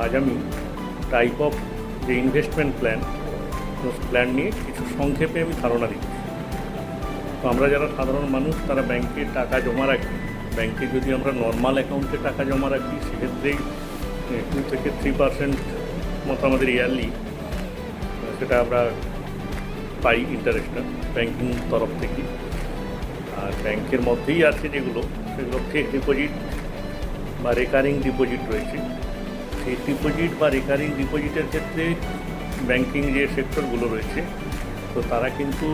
আজ আমি type of যে ইনভেস্টমেন্ট প্ল্যান প্ল্যান নিয়ে কিছু সংক্ষেপে আমি ধারণা দিচ্ছি। তো আমরা যারা সাধারণ মানুষ তারা ব্যাংকে টাকা জমা রাখি, ব্যাংকে যদি আমরা নর্মাল অ্যাকাউন্টে টাকা জমা রাখি সেক্ষেত্রেই 2 থেকে 3% মতো আমাদের ইয়ারলি সেটা আমরা পাই ইন্টারেস্টটা ব্যাংকিং তরফ থেকে। আর ব্যাংকের মধ্যেই আছে যেগুলো, সেগুলো ফিক্সড ডিপোজিট বা রেকারিং ডিপোজিট রয়েছে। সেই ডিপোজিট বা রেকারিং ডিপোজিটের ক্ষেত্রে ব্যাংকিং যে সেক্টরগুলো রয়েছে তো তারা কিন্তু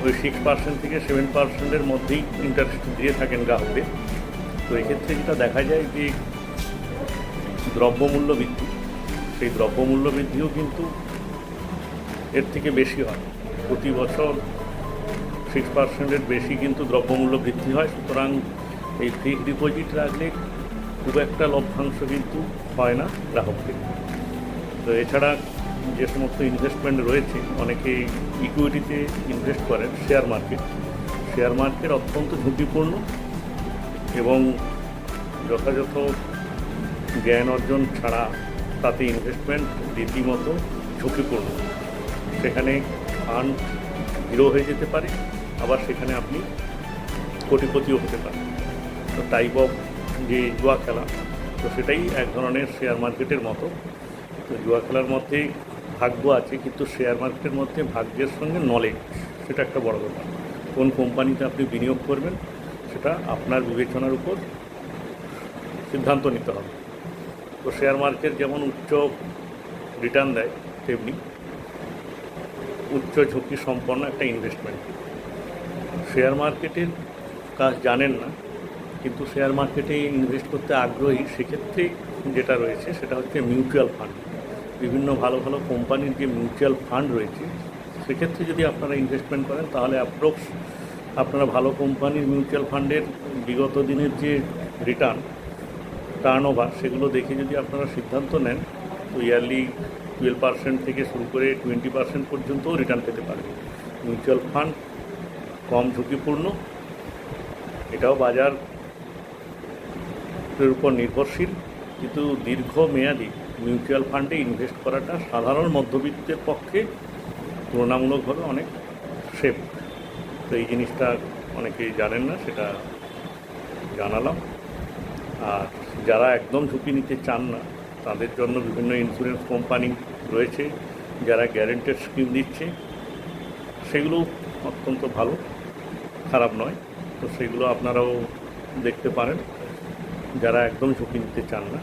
ওই 6% থেকে 7%-এর মধ্যেই ইন্টারেস্ট দিয়ে থাকেন গ্রাহকদের। তো এক্ষেত্রে যেটা দেখা যায় যে দ্রব্যমূল্য বৃদ্ধি, সেই দ্রব্যমূল্য বৃদ্ধিও কিন্তু এর থেকে বেশি হয়। প্রতি বছর 6%-এর বেশি কিন্তু দ্রব্যমূল্য বৃদ্ধি হয়। সুতরাং এই ফিক্সড ডিপোজিট রাখলে খুব একটা লভ্যাংশ কিন্তু হয় না গ্রাহকদের। তো এছাড়া যে সমস্ত ইনভেস্টমেন্ট রয়েছে, অনেকে ইকুইটিতে ইনভেস্ট করেন। শেয়ার মার্কেট অত্যন্ত ঝুঁকিপূর্ণ এবং যথাযথ জ্ঞান অর্জন ছাড়া তাতে ইনভেস্টমেন্ট রীতিমতো ঝুঁকিপূর্ণ। সেখানে ফান্ড জিরো হয়ে যেতে পারে, আবার সেখানে আপনি কোটিপতিও হতে পারেন। তো টাইপ অফ যে জুয়া খেলা, তো সেটাই এক ধরনের শেয়ার মার্কেটের মতো। তো জুয়া খেলার মধ্যে ভাগ্য আছে, কিন্তু শেয়ার মার্কেটের মধ্যে ভাগ্যের সঙ্গে নলেজ, সেটা একটা বড় ব্যাপার। কোন কোম্পানিতে আপনি বিনিয়োগ করবেন সেটা আপনার বিবেচনার উপর সিদ্ধান্ত নিতে হবে। তো শেয়ার মার্কেট যেমন উচ্চ রিটার্ন দেয়, তেমনি উচ্চ ঝুঁকি সম্পন্ন একটা ইনভেস্টমেন্ট। শেয়ার মার্কেটের কাজ জানেন না, কিন্তু শেয়ার মার্কেটে ইনভেস্ট করতে আগ্রহী, সেক্ষেত্রে যেটা রয়েছে সেটা হচ্ছে মিউচুয়াল ফান্ড। বিভিন্ন ভালো ভালো কোম্পানির যে মিউচুয়াল ফান্ড রয়েছে, সেক্ষেত্রে যদি আপনারা ইনভেস্টমেন্ট করেন তাহলে অ্যাপ্রক্স আপনারা ভালো কোম্পানির মিউচুয়াল ফান্ডের বিগত দিনের যে রিটার্ন টার্ন ওভার, সেগুলো দেখে যদি আপনারা সিদ্ধান্ত নেন তো ইয়ারলি 12% থেকে শুরু করে 20% পর্যন্তও রিটার্ন পেতে পারেন। মিউচুয়াল ফান্ড কম ঝুঁকিপূর্ণ, এটাও বাজারের উপর নির্ভরশীল, কিন্তু দীর্ঘমেয়াদী মিউচুয়াল ফান্ডে ইনভেস্ট করাটা সাধারণ মধ্যবিত্তের পক্ষে তুলনামূলকভাবে অনেক সেফ। তো এই জিনিসটা অনেকেই জানেন না, সেটা জানালাম। আর যারা একদম ঝুঁকি নিতে চান না তাদের জন্য বিভিন্ন ইন্স্যুরেন্স কোম্পানি রয়েছে যারা গ্যারেন্টেড স্কিম দিচ্ছে, সেগুলো অত্যন্ত ভালো, খারাপ নয়। তো সেগুলো আপনারাও দেখতে পারেন যারা একদম ঝুঁকি নিতে চান না।